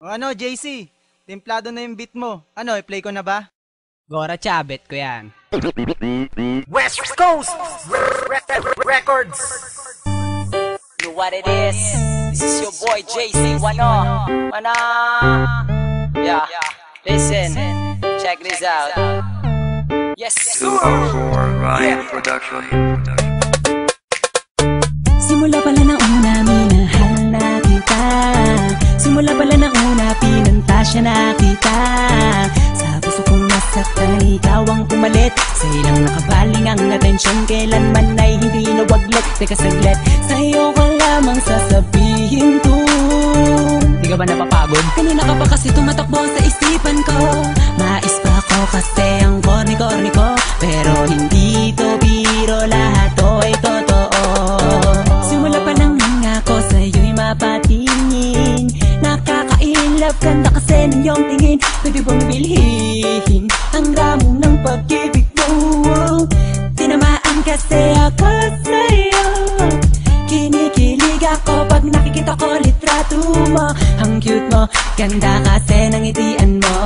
O ano, JC? Templado na yung beat mo. Ano, i-play ko na ba? Gora Chabet ko yan. West Coast Records. Know what it is? This is your boy JC Wano. Yeah, listen, check this out. Yes, sir. 204 Ryan Production. Simula pala na una, minahal na kita. Simula pala na una, pinantasya na kita. Sa puso kong nasaktan, ikaw ang pumalit. Sa ilang nakabaling ang atensyon, kailanman ay hindi nawaglit. Teka saglit, sa'yo ko lamang sasabihin to. Di ka ba napapagod? Kanina ka pa kasi tumatakbo sa isipan ko. Mais pa ako kasi ang corny-corny ko. Pero hindi to biro, lahat to ay totoo. Simula pa lang nangako sa'yo'y mapatingin. Nakaka-inlove kanda kasi ng iyong tingin. Pwede bang bilhin ang ramo ng pag-ibig mo? Tinamaan kasi ako sa'yo. Kinikilig ako pag nakikita ko litrato mo. Ang cute mo, ganda kasi ng ngitian mo.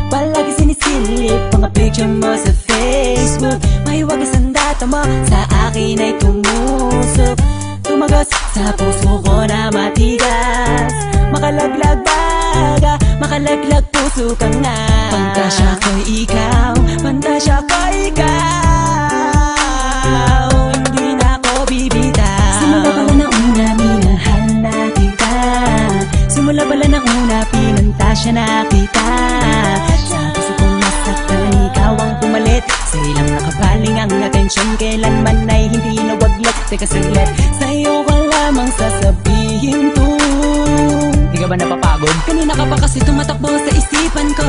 Palagi sinisilip mga picture mo sa Facebook. May wagas ang data mo, sa akin ay tumusok. Tumagos sa puso ko na matigas. Makalaglag baga, makalaglag puso ka nga. Pantasya ko'y ikaw, pantasya ko'y ikaw. Hindi na ako bibitaw. Simula pala na una, minahal na kita. Simula pala na una, pinantasya na kita. Sa puso kong nasaktan, ikaw ang pumalit. Sa ilang nakabaling ang atensyon, kailanman ay hindi nawaglit. Teka saglit, sa'yo ko lamang sasabihin to. Di ka ba napapagod? Kanina ka pa kasi tumatakbo sa isipan ko.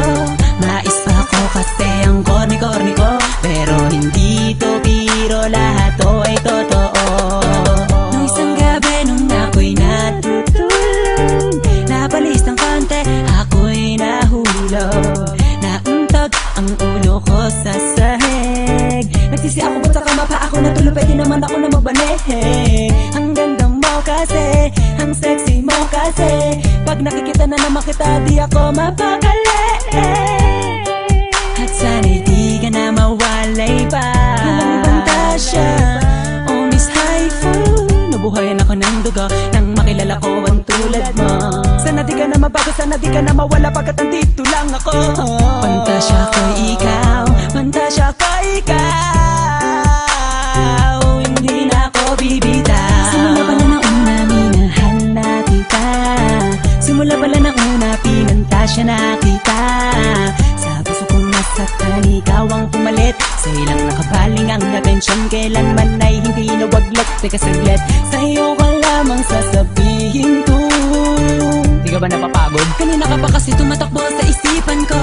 Mais pa ako kasi ang corny-corny ko. Pero hindi to biro, lahat to ay totoo. Nung isang gabi nung ako'y natutulog, napalis ng konti, ako'y nahulog. Nauntog ang ulo ko sa sahig. Nagsisi ako ba't sa kama pa ako natulog, pwede naman ako na magbanig. Ang ganda mo kasi, ang sexy mo kasi. Pag nakikita na naman kita, di ako mapakali. At sana'y di ka na mawalay pa. Walang pantasya, oh Miss Haifu. Nabuhayan ako ng dugo nang makilala ko ang tulad mo. Sana di ka na mabago, sana di ka na mawala pagkat andito lang ako. Pantasya ko'y ikaw, pantasya ko'y ikaw. Hindi na ako bibitaw. Simula pala na una, minahal na kita. Simula pala na una, pinantasya na kita. Sa puso kong nasaktan, ikaw ang pumalit. Sa ilang nakabaling ang atensyon, kailanman ay hindi nawaglit. Teka saglit, sa'yo ko lamang sasabihin to. Di ka ba napapagod? Kanina ka pa kasi tumatakbo sa isipan ko.